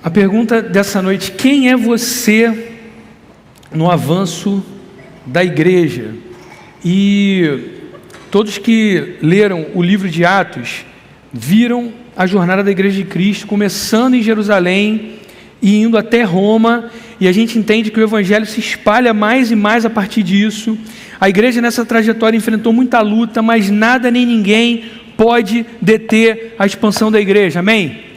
A pergunta dessa noite: quem é você no avanço da igreja? E todos que leram o livro de Atos viram a jornada da igreja de Cristo, começando em Jerusalém e indo até Roma, e a gente entende que o evangelho se espalha mais e mais a partir disso. A igreja nessa trajetória enfrentou muita luta, mas nada nem ninguém pode deter a expansão da igreja, amém?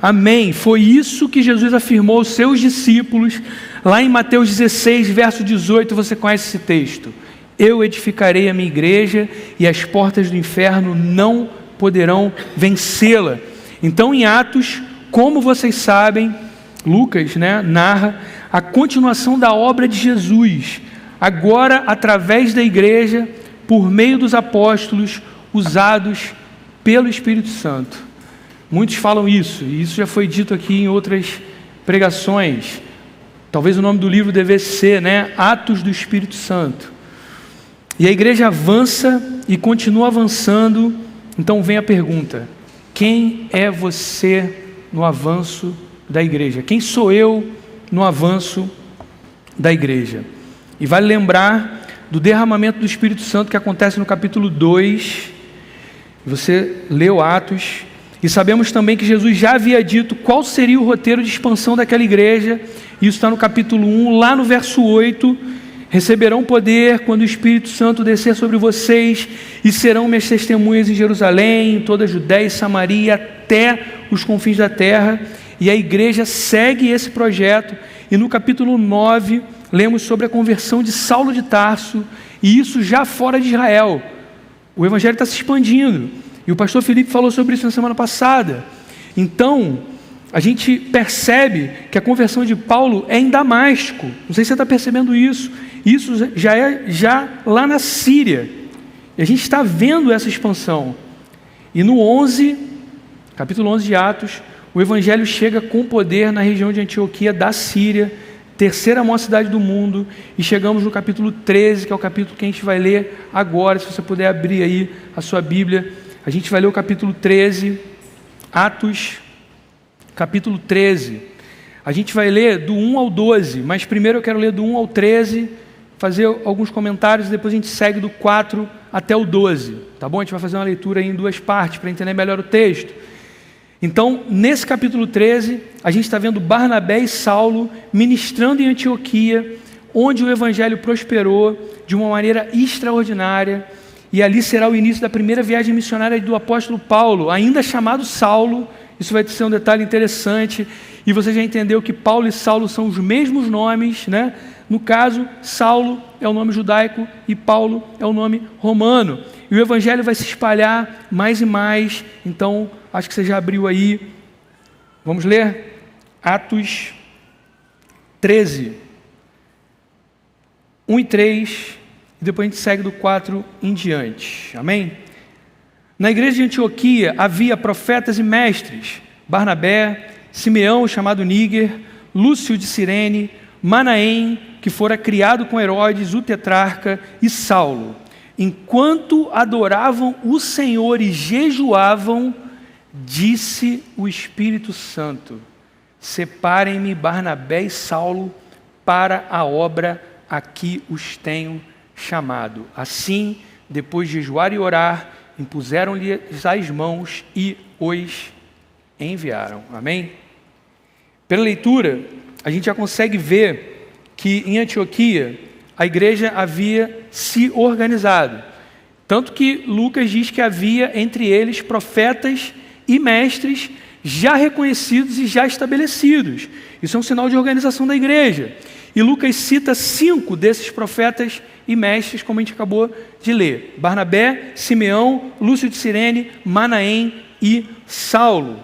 Amém. Foi isso que Jesus afirmou aos seus discípulos, lá em Mateus 16, verso 18, você conhece esse texto: eu edificarei a minha igreja e as portas do inferno não poderão vencê-la. Então, em Atos, como vocês sabem, Lucas, narra a continuação da obra de Jesus, agora através da igreja, por meio dos apóstolos, usados pelo Espírito Santo. Muitos falam isso, e isso já foi dito aqui em outras pregações. Talvez o nome do livro devesse ser, Atos do Espírito Santo. E a igreja avança e continua avançando. Então vem a pergunta: quem é você no avanço da igreja? Quem sou eu no avanço da igreja? E vale lembrar do derramamento do Espírito Santo que acontece no capítulo 2. Você leu Atos, e sabemos também que Jesus já havia dito qual seria o roteiro de expansão daquela igreja. Isso está no capítulo 1, lá no verso 8: receberão poder quando o Espírito Santo descer sobre vocês, e serão minhas testemunhas em Jerusalém, em toda a Judéia e Samaria, até os confins da terra. E a igreja segue esse projeto, e no capítulo 9, lemos sobre a conversão de Saulo de Tarso, e isso já fora de Israel. O evangelho está se expandindo, e o pastor Felipe falou sobre isso na semana passada. Então, a gente percebe que a conversão de Paulo é em Damasco. Não sei se você está percebendo isso. Isso já é lá na Síria. E a gente está vendo essa expansão. E no capítulo 11 de Atos, o evangelho chega com poder na região de Antioquia da Síria, terceira maior cidade do mundo, e chegamos no capítulo 13, que é o capítulo que a gente vai ler agora. Se você puder abrir aí a sua Bíblia, a gente vai ler o capítulo 13, Atos, capítulo 13. A gente vai ler do 1 ao 12, mas primeiro eu quero ler do 1 ao 13, fazer alguns comentários, e depois a gente segue do 4 até o 12, tá bom? A gente vai fazer uma leitura aí em duas partes, para entender melhor o texto. Então, nesse capítulo 13, a gente está vendo Barnabé e Saulo ministrando em Antioquia, onde o evangelho prosperou de uma maneira extraordinária, e ali será o início da primeira viagem missionária do apóstolo Paulo, ainda chamado Saulo. Isso vai ser um detalhe interessante, e você já entendeu que Paulo e Saulo são os mesmos nomes, No caso, Saulo é o nome judaico e Paulo é o nome romano. E o evangelho vai se espalhar mais e mais. Então, acho que você já abriu aí. Vamos ler? Atos 13, 1 e 3, e depois a gente segue do 4 em diante. Amém? Na igreja de Antioquia havia profetas e mestres: Barnabé, Simeão, chamado Níger, Lúcio de Cirene, Manaém, que fora criado com Herodes, o tetrarca, e Saulo. Enquanto adoravam o Senhor e jejuavam, disse o Espírito Santo: separem-me Barnabé e Saulo para a obra a que os tenho chamado. Assim, depois de jejuar e orar, impuseram-lhes as mãos e os enviaram. Amém? Pela leitura, a gente já consegue ver que em Antioquia a igreja havia se organizado. Tanto que Lucas diz que havia entre eles profetas e mestres já reconhecidos e já estabelecidos. Isso é um sinal de organização da igreja. E Lucas cita 5 desses profetas e mestres, como a gente acabou de ler: Barnabé, Simeão, Lúcio de Cirene, Manaém e Saulo.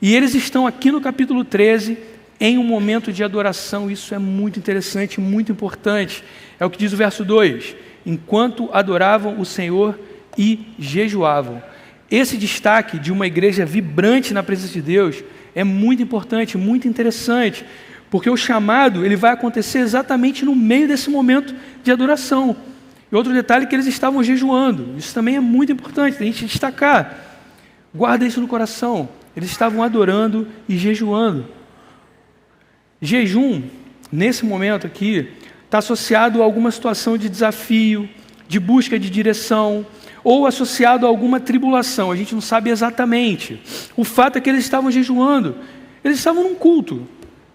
E eles estão aqui no capítulo 13 em um momento de adoração. Isso é muito interessante, muito importante. É o que diz o verso 2: enquanto adoravam o Senhor e jejuavam. Esse destaque de uma igreja vibrante na presença de Deus é muito importante, muito interessante, porque o chamado ele vai acontecer exatamente no meio desse momento de adoração. E outro detalhe é que eles estavam jejuando. Isso também é muito importante, a gente destacar. Guarda isso no coração. Eles estavam adorando e jejuando. Jejum, nesse momento aqui, está associado a alguma situação de desafio, de busca de direção, ou associado a alguma tribulação, a gente não sabe exatamente. O fato é que eles estavam jejuando, eles estavam num culto,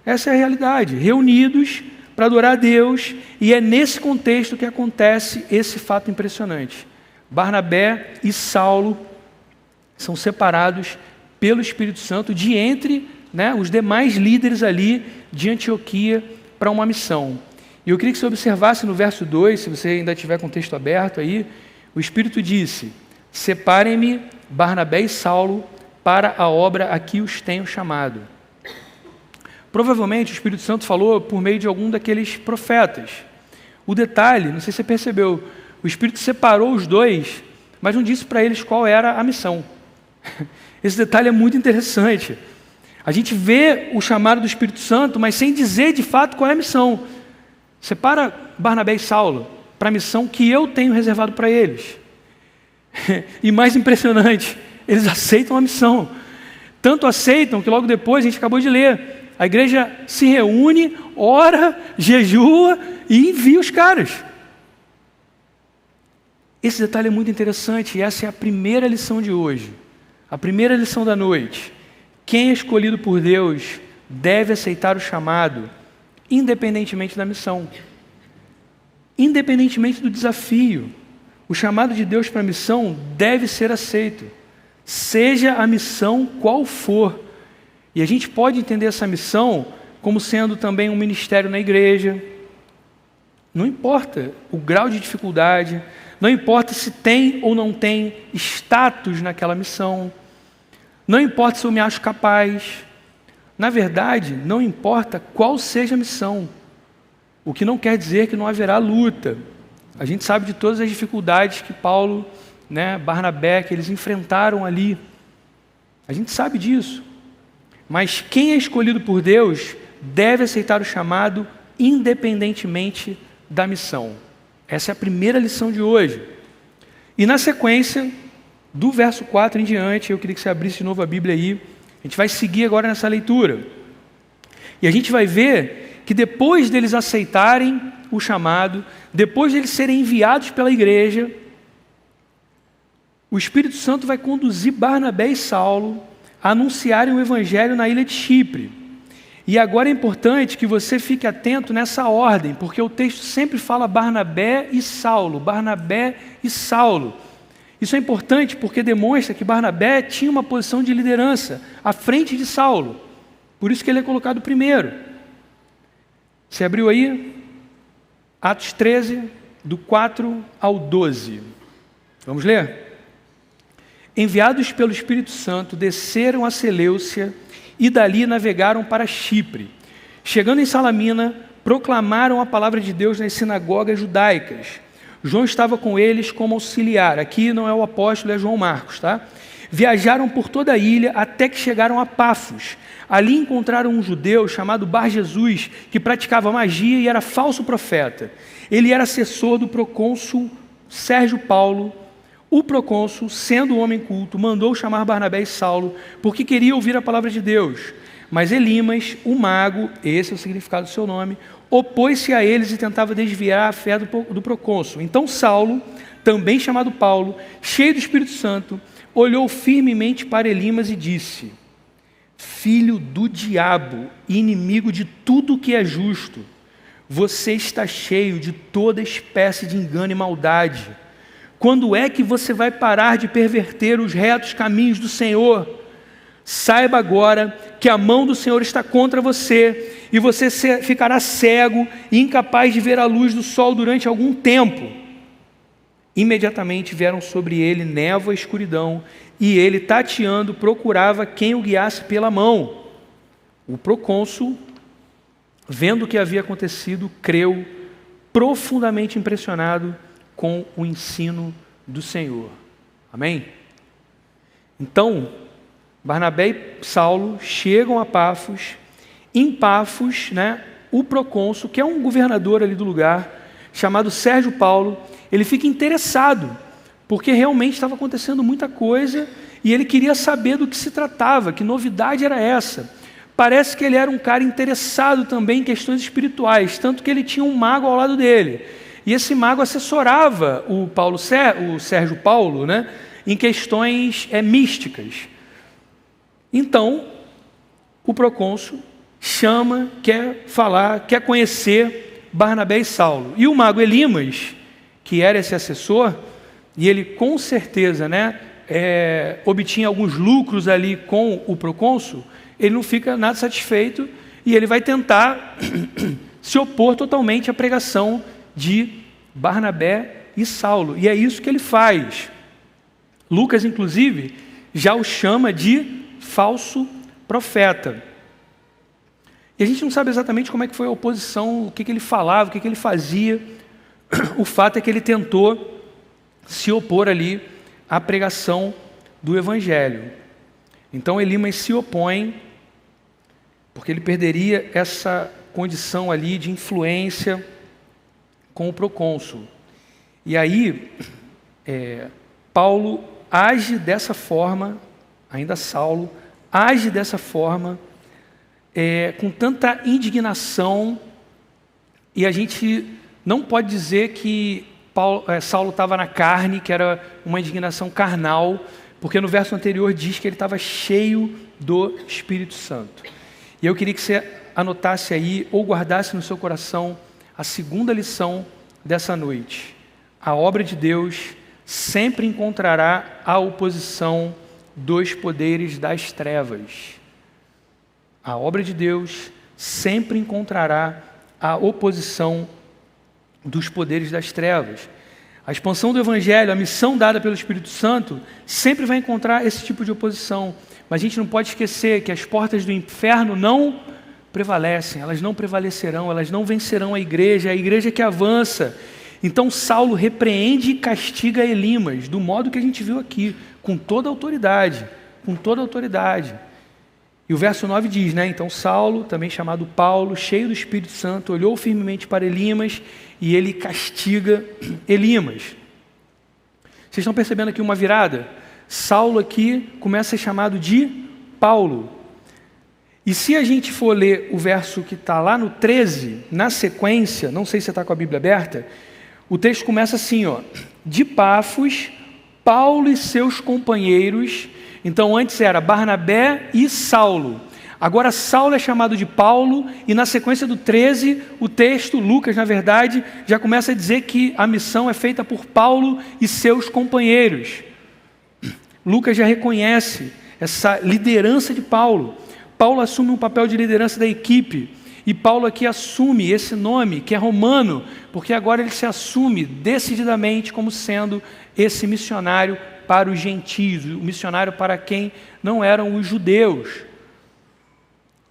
essa é a realidade, reunidos para adorar a Deus, e é nesse contexto que acontece esse fato impressionante. Barnabé e Saulo são separados pelo Espírito Santo de entre os demais líderes ali de Antioquia para uma missão. E eu queria que você observasse no verso 2, se você ainda tiver com o texto aberto aí, o Espírito disse: separem-me Barnabé e Saulo para a obra a que os tenho chamado. Provavelmente o Espírito Santo falou por meio de algum daqueles profetas. O detalhe, não sei se você percebeu, o Espírito separou os dois, mas não disse para eles qual era a missão. Esse detalhe é muito interessante. A gente vê o chamado do Espírito Santo, mas sem dizer de fato qual é a missão. Separa Barnabé e Saulo para a missão que eu tenho reservado para eles. E mais impressionante, eles aceitam a missão. Tanto aceitam que logo depois, a gente acabou de ler, a igreja se reúne, ora, jejua e envia os caras. Esse detalhe é muito interessante e essa é a primeira lição de hoje. A primeira lição da noite. Quem é escolhido por Deus deve aceitar o chamado, independentemente da missão. Independentemente do desafio. O chamado de Deus para a missão deve ser aceito. Seja a missão qual for. E a gente pode entender essa missão como sendo também um ministério na igreja. Não importa o grau de dificuldade, não importa se tem ou não tem status naquela missão, não importa se eu me acho capaz. Na verdade, não importa qual seja a missão, o que não quer dizer que não haverá luta. A gente sabe de todas as dificuldades que Paulo, Barnabé, que eles enfrentaram ali. A gente sabe disso. Mas quem é escolhido por Deus deve aceitar o chamado independentemente da missão. Essa é a primeira lição de hoje. E na sequência, do verso 4 em diante, eu queria que você abrisse de novo a Bíblia aí. A gente vai seguir agora nessa leitura. E a gente vai ver que depois deles aceitarem o chamado, depois deles serem enviados pela igreja, o Espírito Santo vai conduzir Barnabé e Saulo a anunciarem o Evangelho na ilha de Chipre. E agora é importante que você fique atento nessa ordem, porque o texto sempre fala Barnabé e Saulo, Barnabé e Saulo. Isso é importante porque demonstra que Barnabé tinha uma posição de liderança à frente de Saulo. Por isso que ele é colocado primeiro. Você abriu aí? Atos 13, do 4 ao 12. Vamos ler? Enviados pelo Espírito Santo, desceram a Seleucia e dali navegaram para Chipre. Chegando em Salamina, proclamaram a palavra de Deus nas sinagogas judaicas. João estava com eles como auxiliar. Aqui não é o apóstolo, é João Marcos, tá? Viajaram por toda a ilha até que chegaram a Pafos. Ali encontraram um judeu chamado Bar-Jesus, que praticava magia e era falso profeta. Ele era assessor do procônsul Sérgio Paulo. O procônsul, sendo um homem culto, mandou chamar Barnabé e Saulo, porque queria ouvir a palavra de Deus. Mas Elimas, o mago, esse é o significado do seu nome, opôs-se a eles e tentava desviar a fé do procônsul. Então Saulo, também chamado Paulo, cheio do Espírito Santo, olhou firmemente para Elimas e disse: filho do diabo, inimigo de tudo que é justo, você está cheio de toda espécie de engano e maldade. Quando é que você vai parar de perverter os retos caminhos do Senhor? Saiba agora que a mão do Senhor está contra você, e você ficará cego e incapaz de ver a luz do sol durante algum tempo. Imediatamente vieram sobre ele névoa e escuridão, e ele, tateando, procurava quem o guiasse pela mão. O procônsul, vendo o que havia acontecido, creu, profundamente impressionado com o ensino do Senhor. Amém? Então, Barnabé e Saulo chegam a Pafos. Em Pafos, o procônsul, que é um governador ali do lugar, chamado Sérgio Paulo, ele fica interessado, porque realmente estava acontecendo muita coisa, e ele queria saber do que se tratava, que novidade era essa. parece que ele era um cara interessado também em questões espirituais, tanto que ele tinha um mago ao lado dele. E esse mago assessorava o Sérgio Paulo, né, em questões místicas. Então, o procônsul chama, quer falar, quer conhecer Barnabé e Saulo. E o mago Elimas, que era esse assessor, e ele com certeza, né, obtinha alguns lucros ali com o procônsul, ele não fica nada satisfeito e ele vai tentar se opor totalmente à pregação de Barnabé e Saulo. E é isso que ele faz. Lucas, inclusive, já o chama de falso profeta. E a gente não sabe exatamente como é que foi a oposição, o que ele falava, o que ele fazia. O fato é que ele tentou se opor ali à pregação do Evangelho. Então Elimas se opõe, porque ele perderia essa condição ali de influência com o procônsul. E aí, Paulo age dessa forma, ainda Saulo, age dessa forma, com tanta indignação, e a gente não pode dizer que Saulo estava na carne, que era uma indignação carnal, porque no verso anterior diz que ele estava cheio do Espírito Santo. E eu queria que você anotasse aí, ou guardasse no seu coração, a segunda lição dessa noite. A obra de Deus sempre encontrará a oposição dos poderes das trevas. A obra de Deus sempre encontrará a oposição dos poderes das trevas. A expansão do Evangelho, a missão dada pelo Espírito Santo, sempre vai encontrar esse tipo de oposição. Mas a gente não pode esquecer que as portas do inferno não prevalecem, elas não prevalecerão, elas não vencerão a igreja que avança. Então Saulo repreende e castiga Elimas, do modo que a gente viu aqui, com toda a autoridade, com toda a autoridade. E o verso 9 diz, né? Então Saulo, também chamado Paulo, cheio do Espírito Santo, olhou firmemente para Elimas e ele castiga Elimas. Vocês estão percebendo aqui uma virada? Saulo aqui começa a ser chamado de Paulo. E se a gente for ler o verso que está lá no 13, na sequência, não sei se você está com a Bíblia aberta, o texto começa assim, ó, de Pafos, Paulo e seus companheiros. Então antes era Barnabé e Saulo. Agora Saulo é chamado de Paulo e na sequência do 13, o texto, Lucas na verdade, já começa a dizer que a missão é feita por Paulo e seus companheiros. Lucas já reconhece essa liderança de Paulo. Paulo assume um papel de liderança da equipe e Paulo aqui assume esse nome que é romano, porque agora ele se assume decididamente como sendo esse missionário para os gentios, o missionário para quem não eram os judeus.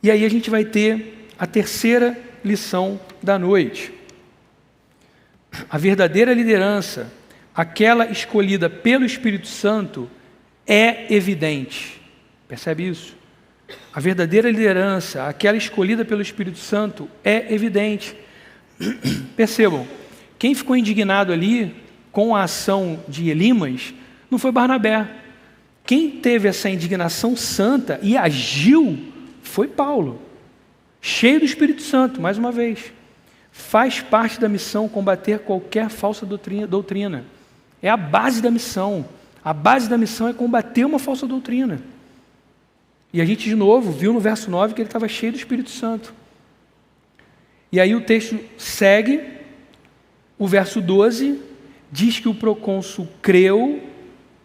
E aí a gente vai ter a terceira lição da noite. A verdadeira liderança, aquela escolhida pelo Espírito Santo, é evidente. Percebe isso? A verdadeira liderança, aquela escolhida pelo Espírito Santo, é evidente. Percebam, quem ficou indignado ali com a ação de Elimas não foi Barnabé. Quem teve essa indignação santa e agiu foi Paulo, cheio do Espírito Santo, mais uma vez. Faz parte da missão combater qualquer falsa doutrina. É a base da missão. A base da missão é combater uma falsa doutrina. E a gente, de novo, viu no verso 9 que ele estava cheio do Espírito Santo. E aí o texto segue, o verso 12, diz que o procônsul creu,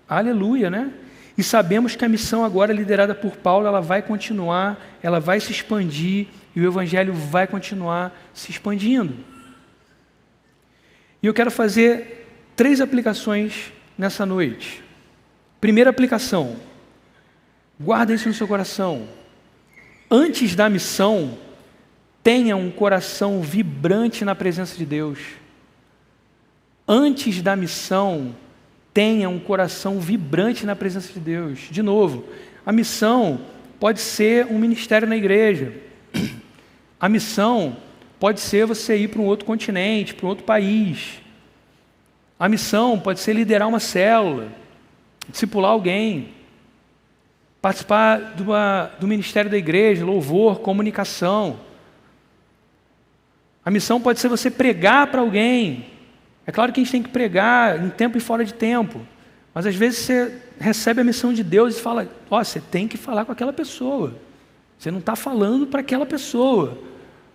aleluia, né? E sabemos que a missão agora liderada por Paulo, ela vai continuar, ela vai se expandir, e o Evangelho vai continuar se expandindo. E eu quero fazer 3 aplicações nessa noite. Primeira aplicação, guarda isso no seu coração. Antes da missão, tenha um coração vibrante na presença de Deus. Antes da missão, tenha um coração vibrante na presença de Deus. De novo, a missão pode ser um ministério na igreja. A missão pode ser você ir para um outro continente, para um outro país. A missão pode ser liderar uma célula, discipular alguém. participar do ministério da igreja, louvor, comunicação. A missão pode ser você pregar para alguém. É claro que a gente tem que pregar em tempo e fora de tempo, mas às vezes você recebe a missão de Deus e fala, você tem que falar com aquela pessoa. Você não está falando para aquela pessoa.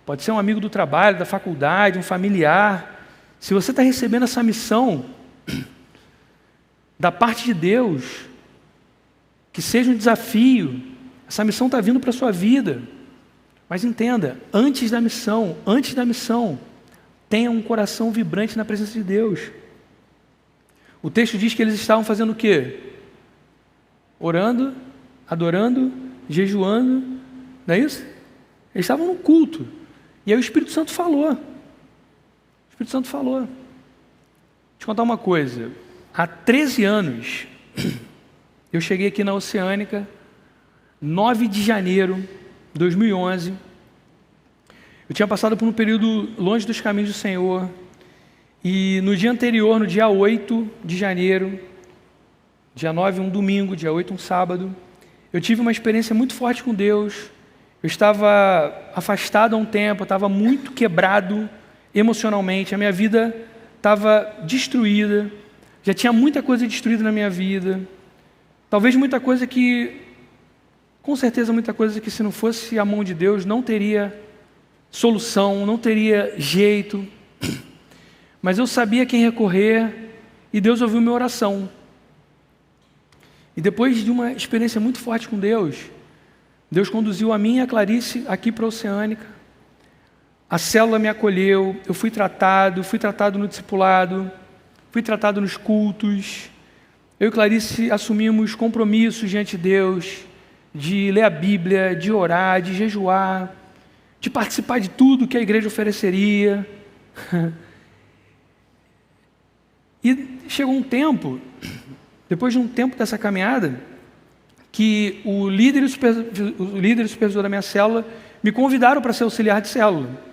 Pode ser um amigo do trabalho, da faculdade, um familiar. Se você está recebendo essa missão da parte de Deus, que seja um desafio, essa missão está vindo para a sua vida. Mas entenda, antes da missão, tenha um coração vibrante na presença de Deus. O texto diz que eles estavam fazendo o quê? Orando, adorando, jejuando, não é isso? Eles estavam no culto. E aí o Espírito Santo falou. O Espírito Santo falou. Deixa eu contar uma coisa. Há 13 anos, eu cheguei aqui na Oceânica, 9 de janeiro de 2011. Eu tinha passado por um período longe dos caminhos do Senhor. E no dia anterior, no dia 8 de janeiro, dia 9, um domingo, dia 8, um sábado, eu tive uma experiência muito forte com Deus. Eu estava afastado há um tempo, eu estava muito quebrado emocionalmente, a minha vida estava destruída, já tinha muita coisa destruída na minha vida, talvez muita coisa que, com certeza muita coisa que se não fosse a mão de Deus não teria solução, não teria jeito, mas eu sabia a quem recorrer e Deus ouviu minha oração. E depois de uma experiência muito forte com Deus, Deus conduziu a mim e a Clarice aqui para a Oceânica. A célula me acolheu, eu fui tratado no discipulado, fui tratado nos cultos. Eu e Clarice assumimos compromissos diante de Deus, de ler a Bíblia, de orar, de jejuar, de participar de tudo que a igreja ofereceria. E chegou um tempo, depois de um tempo dessa caminhada, que o líder e o supervisor da minha célula me convidaram para ser auxiliar de célula.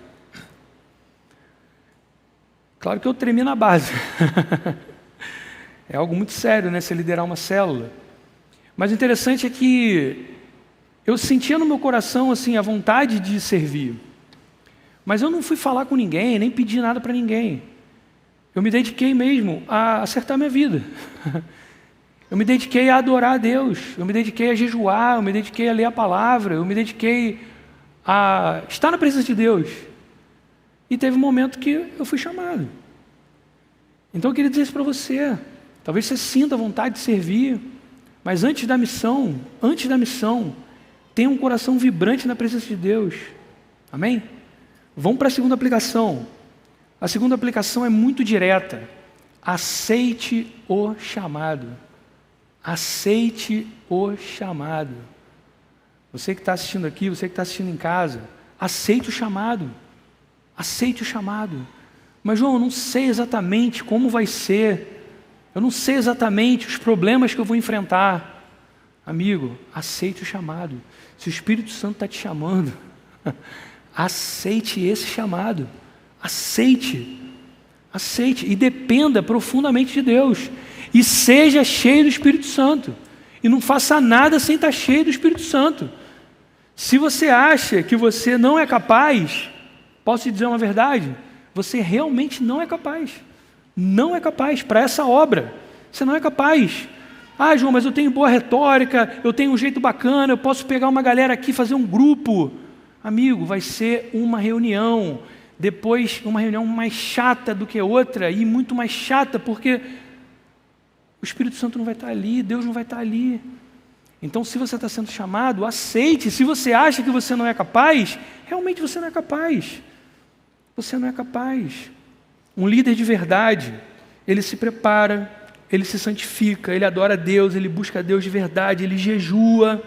Claro que eu tremi na base. É algo muito sério, né, você liderar uma célula. Mas o interessante é que eu sentia no meu coração assim, a vontade de servir. Mas eu não fui falar com ninguém, nem pedi nada para ninguém. Eu me dediquei mesmo a acertar minha vida. Eu me dediquei a adorar a Deus, eu me dediquei a jejuar, eu me dediquei a ler a palavra, eu me dediquei a estar na presença de Deus. E teve um momento que eu fui chamado. Então eu queria dizer isso para você. Talvez você sinta a vontade de servir, mas antes da missão, tenha um coração vibrante na presença de Deus. Amém? Vamos para a segunda aplicação. A segunda aplicação é muito direta. Aceite o chamado. Aceite o chamado. Você que está assistindo aqui, você que está assistindo em casa, aceite o chamado. Aceite o chamado. Mas João, eu não sei exatamente como vai ser. Eu não sei exatamente os problemas que eu vou enfrentar. Amigo, aceite o chamado. Se o Espírito Santo está te chamando, aceite esse chamado. Aceite. Aceite e dependa profundamente de Deus. E seja cheio do Espírito Santo. E não faça nada sem estar cheio do Espírito Santo. Se você acha que você não é capaz, posso te dizer uma verdade? Você realmente não é capaz. Não é capaz para essa obra. Você não é capaz. Ah, João, mas eu tenho boa retórica, eu tenho um jeito bacana, eu posso pegar uma galera aqui e fazer um grupo. Amigo, vai ser uma reunião. Depois, uma reunião mais chata do que outra e muito mais chata, porque o Espírito Santo não vai estar ali, Deus não vai estar ali. Então, se você está sendo chamado, aceite. Se você acha que você não é capaz, realmente você não é capaz. Você não é capaz. Um líder de verdade, ele se prepara, ele se santifica, ele adora a Deus, ele busca a Deus de verdade, ele jejua.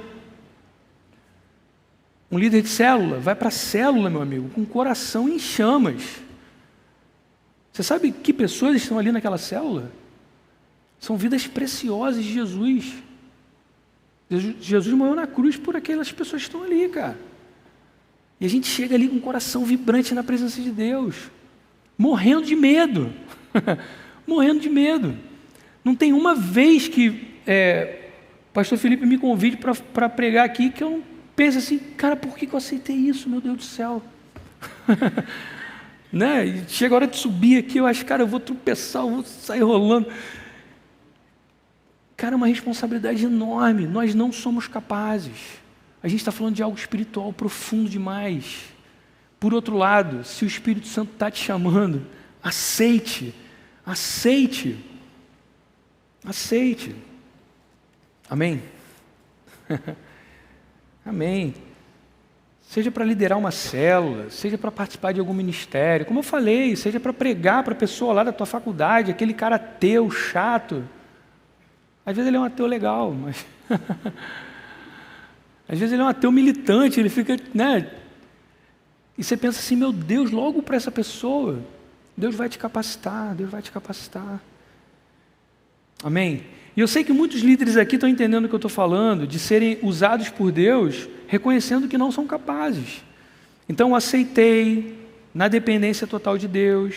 Um líder de célula vai para a célula, meu amigo, com o coração em chamas. Você sabe que pessoas estão ali naquela célula? São vidas preciosas de Jesus. Jesus morreu na cruz por aquelas pessoas que estão ali, cara. E a gente chega ali com o coração vibrante na presença de Deus, morrendo de medo. Morrendo de medo. Não tem uma vez que o pastor Felipe me convide para pregar aqui, que eu não penso assim, cara, por que eu aceitei isso, meu Deus do céu? Né? E chega a hora de subir aqui, eu acho, cara, eu vou tropeçar, eu vou sair rolando. Cara, é uma responsabilidade enorme, nós não somos capazes. A gente está falando de algo espiritual profundo demais. Por outro lado, se o Espírito Santo está te chamando, aceite, aceite, aceite. Amém? Amém. Seja para liderar uma célula, seja para participar de algum ministério, como eu falei, seja para pregar para a pessoa lá da tua faculdade, aquele cara ateu, chato. Às vezes ele é um ateu legal, mas às vezes ele é um ateu militante, ele fica, né? E você pensa assim, meu Deus, logo para essa pessoa, Deus vai te capacitar, Deus vai te capacitar. Amém? E eu sei que muitos líderes aqui estão entendendo o que eu estou falando, de serem usados por Deus, reconhecendo que não são capazes. Então eu aceitei, na dependência total de Deus,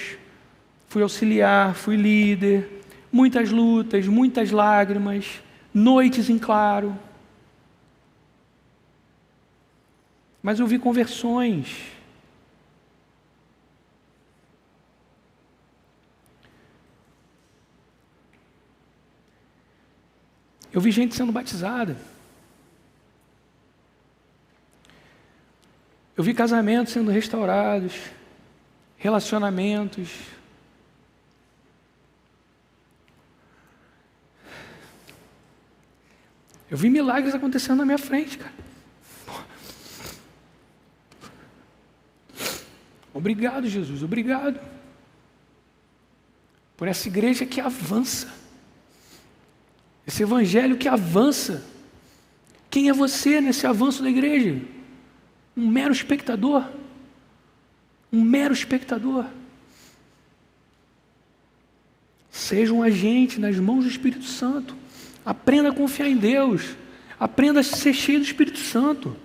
fui auxiliar, fui líder, muitas lutas, muitas lágrimas, noites em claro. Mas eu vi conversões. Eu vi gente sendo batizada. Eu vi casamentos sendo restaurados, relacionamentos. Eu vi milagres acontecendo na minha frente, cara. Obrigado, Jesus, obrigado por essa igreja que avança. Esse evangelho que avança. Quem é você nesse avanço da igreja? Um mero espectador? Um mero espectador? Seja um agente nas mãos do Espírito Santo. Aprenda a confiar em Deus. Aprenda a ser cheio do Espírito Santo.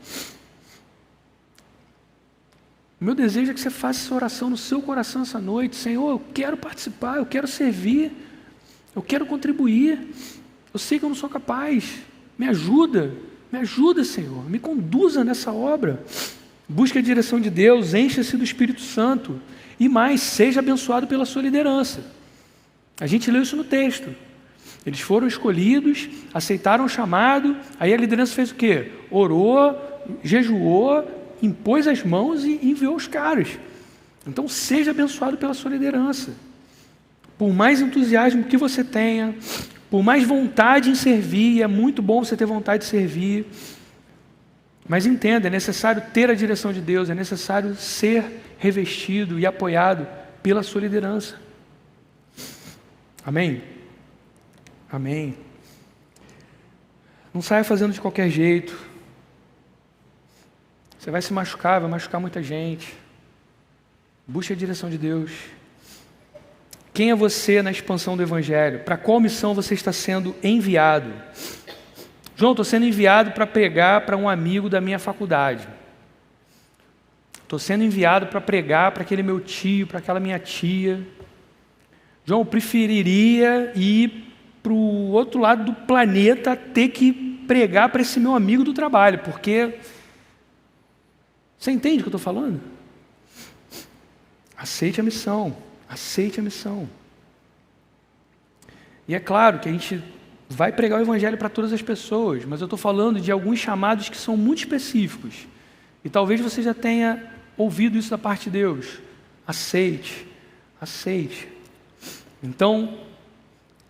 O meu desejo é que você faça essa oração no seu coração essa noite. Senhor, eu quero participar, eu quero servir, eu quero contribuir. Eu sei que eu não sou capaz. Me ajuda, Senhor. Me conduza nessa obra. Busque a direção de Deus, encha-se do Espírito Santo. E mais, seja abençoado pela sua liderança. A gente leu isso no texto. Eles foram escolhidos, aceitaram o chamado, aí a liderança fez o quê? Orou, jejuou, impôs as mãos e enviou os caras. Então seja abençoado pela sua liderança. Por mais entusiasmo que você tenha, por mais vontade em servir, é muito bom você ter vontade de servir, mas entenda, é necessário ter a direção de Deus, é necessário ser revestido e apoiado pela sua liderança. Amém? Amém. Não saia fazendo de qualquer jeito. Você vai se machucar, vai machucar muita gente. Busque a direção de Deus. Quem é você na expansão do Evangelho? Para qual missão você está sendo enviado? João, estou sendo enviado para pregar para um amigo da minha faculdade. Estou sendo enviado para pregar para aquele meu tio, para aquela minha tia. João, eu preferiria ir para o outro lado do planeta ter que pregar para esse meu amigo do trabalho, porque... Você entende o que eu estou falando? Aceite a missão. Aceite a missão. E é claro que a gente vai pregar o Evangelho para todas as pessoas, mas eu estou falando de alguns chamados que são muito específicos. E talvez você já tenha ouvido isso da parte de Deus. Aceite. Aceite. Então,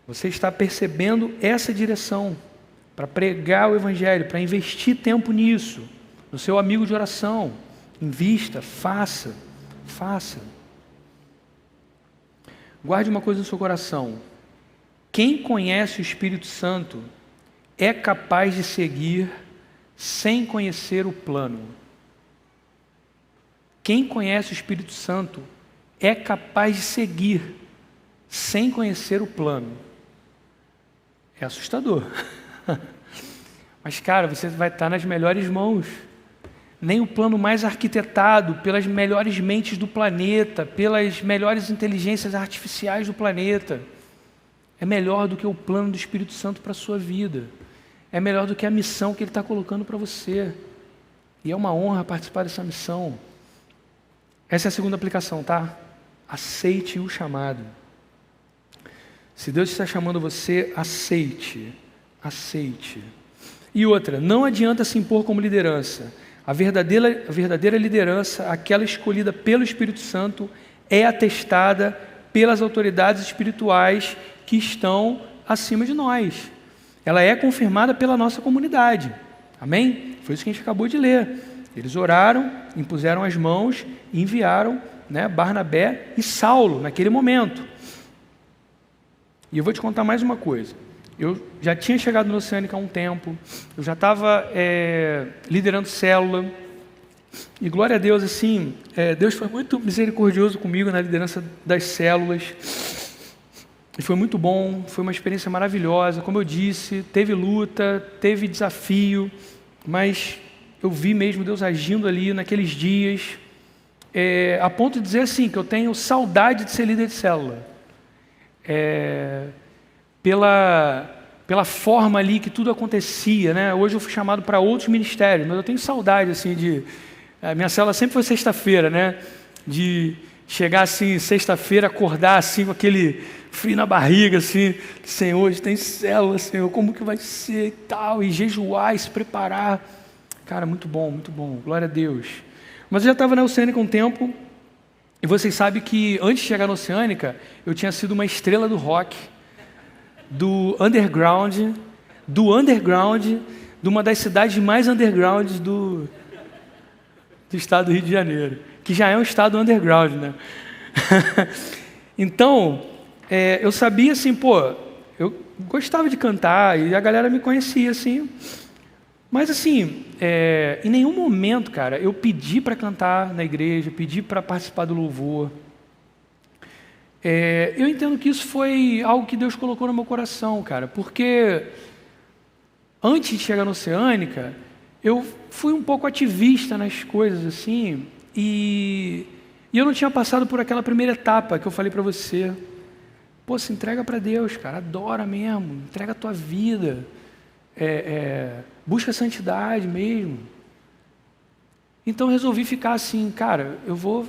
você está percebendo essa direção para pregar o Evangelho, para investir tempo nisso. No seu amigo de oração, invista, faça. Guarde uma coisa no seu coração. Quem conhece o Espírito Santo é capaz de seguir sem conhecer o plano. Quem conhece o Espírito Santo é capaz de seguir sem conhecer o plano. É assustador. Mas, cara, você vai estar nas melhores mãos. Nem o plano mais arquitetado pelas melhores mentes do planeta, pelas melhores inteligências artificiais do planeta, é melhor do que o plano do Espírito Santo para a sua vida. é melhor do que a missão que Ele está colocando para você. E é uma honra participar dessa missão. Essa é a segunda aplicação, tá? Aceite o chamado. Se Deus está chamando você, aceite. Aceite. E outra, não adianta se impor como liderança. A verdadeira liderança, aquela escolhida pelo Espírito Santo, é atestada pelas autoridades espirituais que estão acima de nós. Ela é confirmada pela nossa comunidade. Amém? Foi isso que a gente acabou de ler. Eles oraram, impuseram as mãos e enviaram, Barnabé e Saulo naquele momento. E eu vou te contar mais uma coisa. Eu já tinha chegado no Oceânica há um tempo, eu já estava liderando célula, e glória a Deus, assim, Deus foi muito misericordioso comigo na liderança das células, e foi muito bom, foi uma experiência maravilhosa. Como eu disse, teve luta, teve desafio, mas eu vi mesmo Deus agindo ali naqueles dias, a ponto de dizer assim, que eu tenho saudade de ser líder de célula. Pela forma ali que tudo acontecia, né? Hoje eu fui chamado para outros ministérios, mas eu tenho saudade assim minha célula sempre foi sexta-feira, né? De chegar assim sexta-feira, acordar assim com aquele frio na barriga, assim, Senhor, hoje tem célula, Senhor, como que vai ser e tal, e jejuar, e se preparar. Cara, muito bom, glória a Deus. Mas eu já estava na Oceânica um tempo, e vocês sabem que antes de chegar na Oceânica, eu tinha sido uma estrela do rock, do underground, de uma das cidades mais undergrounds do estado do Rio de Janeiro, que já é um estado underground, né? Então, eu sabia assim, eu gostava de cantar e a galera me conhecia assim, mas assim, em nenhum momento, cara, eu pedi para cantar na igreja, pedi para participar do louvor. Eu entendo que isso foi algo que Deus colocou no meu coração, cara, porque antes de chegar na Oceânica, eu fui um pouco ativista nas coisas, assim, e eu não tinha passado por aquela primeira etapa que eu falei para você. Se entrega para Deus, cara, adora mesmo, entrega a tua vida, busca a santidade mesmo. Então resolvi ficar assim, cara, eu vou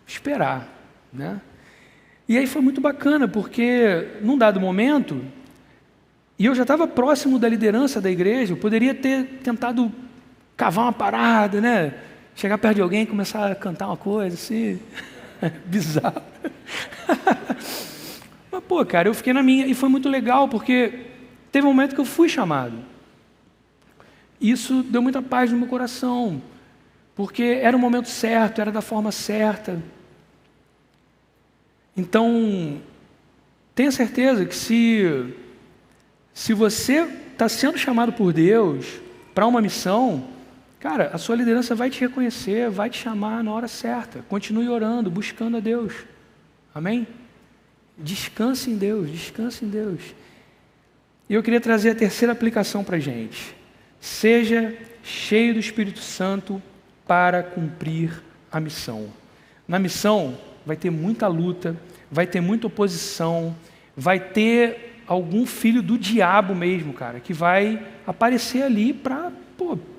esperar, né? E aí foi muito bacana, porque num dado momento, e eu já estava próximo da liderança da igreja, eu poderia ter tentado cavar uma parada, né? Chegar perto de alguém e começar a cantar uma coisa assim, bizarro. Mas, cara, eu fiquei na minha, e foi muito legal, porque teve um momento que eu fui chamado. Isso deu muita paz no meu coração, porque era o momento certo, era da forma certa. Então, tenha certeza que se você está sendo chamado por Deus para uma missão, cara, a sua liderança vai te reconhecer, vai te chamar na hora certa. Continue orando, buscando a Deus. Amém? Descanse em Deus, descanse em Deus. E eu queria trazer a terceira aplicação para a gente. Seja cheio do Espírito Santo para cumprir a missão. Na missão vai ter muita luta, vai ter muita oposição, vai ter algum filho do diabo mesmo, cara, que vai aparecer ali para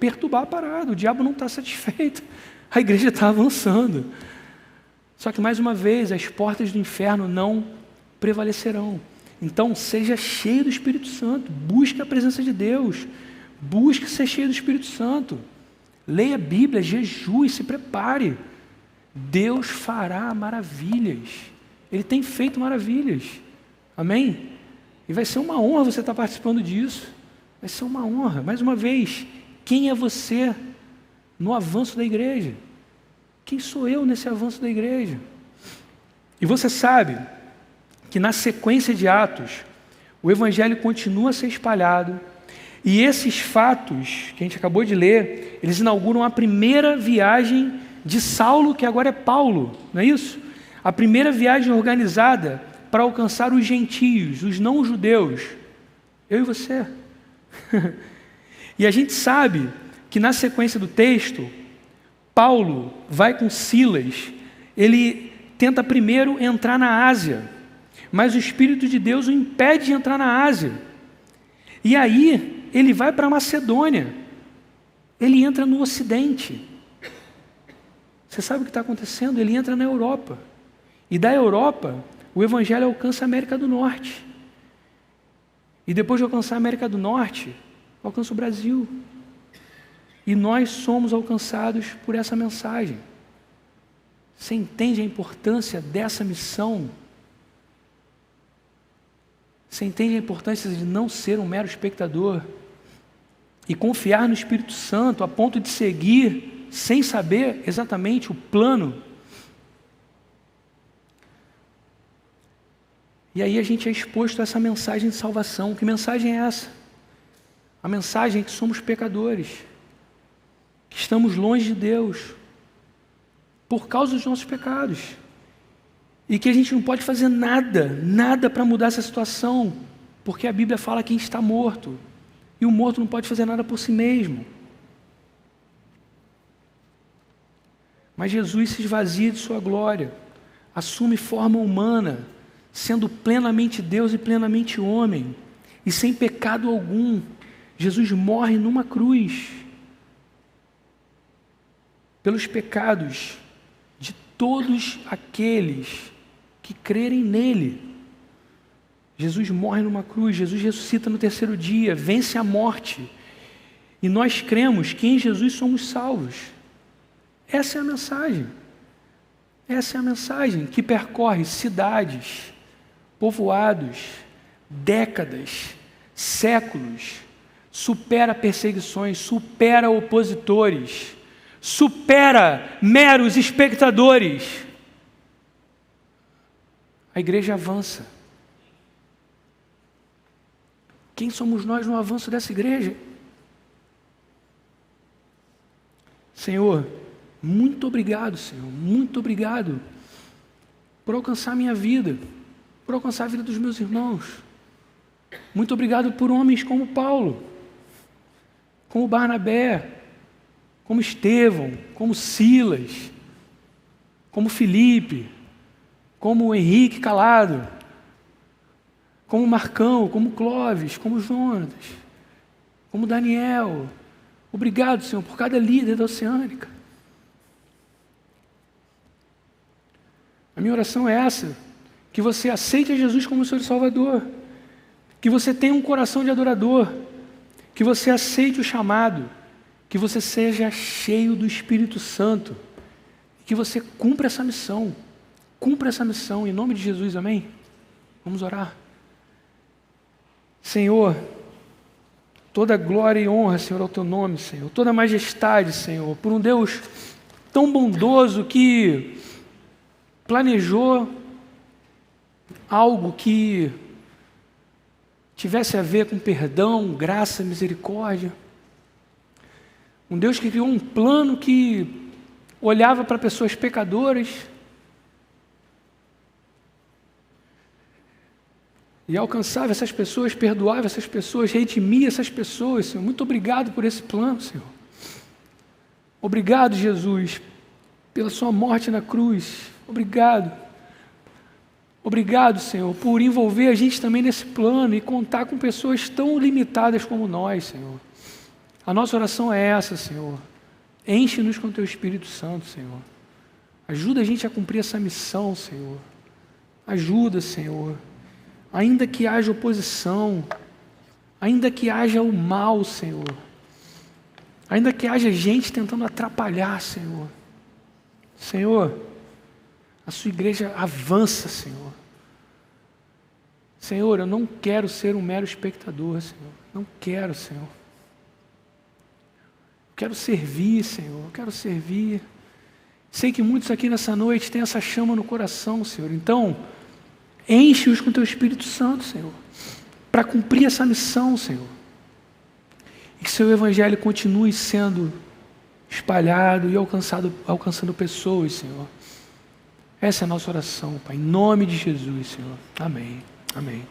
perturbar a parada. O diabo não está satisfeito, a igreja está avançando. Só que, mais uma vez, as portas do inferno não prevalecerão. Então, seja cheio do Espírito Santo, busque a presença de Deus, busque ser cheio do Espírito Santo, leia a Bíblia, jejue, se prepare. Deus fará maravilhas, Ele tem feito maravilhas, amém? E vai ser uma honra você estar participando disso, vai ser uma honra. Mais uma vez, quem é você no avanço da igreja? Quem sou eu nesse avanço da igreja? E você sabe que na sequência de Atos, o Evangelho continua a ser espalhado, e esses fatos que a gente acabou de ler, eles inauguram a primeira viagem de Saulo, que agora é Paulo, não é isso? A primeira viagem organizada para alcançar os gentios, os não-judeus, eu e você. E a gente sabe que na sequência do texto, Paulo vai com Silas, ele tenta primeiro entrar na Ásia, mas o Espírito de Deus o impede de entrar na Ásia. E aí ele vai para a Macedônia, ele entra no Ocidente. Você sabe o que está acontecendo? Ele entra na Europa. E da Europa, o Evangelho alcança a América do Norte. E depois de alcançar a América do Norte, alcança o Brasil. E nós somos alcançados por essa mensagem. Você entende a importância dessa missão? Você entende a importância de não ser um mero espectador e confiar no Espírito Santo a ponto de seguir sem saber exatamente o plano? E aí a gente é exposto a essa mensagem de salvação. Que mensagem é essa? A mensagem é que somos pecadores, que estamos longe de Deus por causa dos nossos pecados, e que a gente não pode fazer nada para mudar essa situação, porque a Bíblia fala que a gente está morto, e o morto não pode fazer nada por si mesmo. Mas Jesus se esvazia de sua glória, assume forma humana, sendo plenamente Deus e plenamente homem, e sem pecado algum. Jesus morre numa cruz pelos pecados de todos aqueles que crerem nele. Jesus morre numa cruz, Jesus ressuscita no terceiro dia, vence a morte, e nós cremos que em Jesus somos salvos. Essa é a mensagem. Essa é a mensagem que percorre cidades, povoados, décadas, séculos, supera perseguições, supera opositores, supera meros espectadores. A igreja avança. Quem somos nós no avanço dessa igreja? Senhor, muito obrigado, Senhor, muito obrigado por alcançar a minha vida, por alcançar a vida dos meus irmãos. Muito obrigado por homens como Paulo, como Barnabé, como Estevão, como Silas, como Filipe, como Henrique Calado, como Marcão, como Clóvis, como Jonas, como Daniel. Obrigado, Senhor, por cada líder da Oceânica. A minha oração é essa, que você aceite Jesus como Senhor e Salvador, que você tenha um coração de adorador, que você aceite o chamado, que você seja cheio do Espírito Santo, que você cumpra essa missão em nome de Jesus, amém? Vamos orar. Senhor, toda glória e honra, Senhor, ao teu nome, Senhor, toda majestade, Senhor, por um Deus tão bondoso que planejou algo que tivesse a ver com perdão, graça, misericórdia. Um Deus que criou um plano que olhava para pessoas pecadoras e alcançava essas pessoas, perdoava essas pessoas, redimia essas pessoas, Senhor. Muito obrigado por esse plano, Senhor. Obrigado, Jesus, pela sua morte na cruz. Obrigado. Obrigado, Senhor, por envolver a gente também nesse plano e contar com pessoas tão limitadas como nós, Senhor. A nossa oração é essa, Senhor. Enche-nos com o teu Espírito Santo, Senhor. Ajuda a gente a cumprir essa missão, Senhor. Ajuda, Senhor. Ainda que haja oposição, ainda que haja o mal, Senhor, ainda que haja gente tentando atrapalhar, Senhor. Senhor, a sua igreja avança, Senhor. Senhor, eu não quero ser um mero espectador, Senhor. Não quero, Senhor. Eu quero servir, Senhor. Eu quero servir. Sei que muitos aqui nessa noite têm essa chama no coração, Senhor. Então, enche-os com o teu Espírito Santo, Senhor, para cumprir essa missão, Senhor. E que seu Evangelho continue sendo espalhado e alcançando pessoas, Senhor. Essa é a nossa oração, Pai, em nome de Jesus, Senhor. Amém. Amém.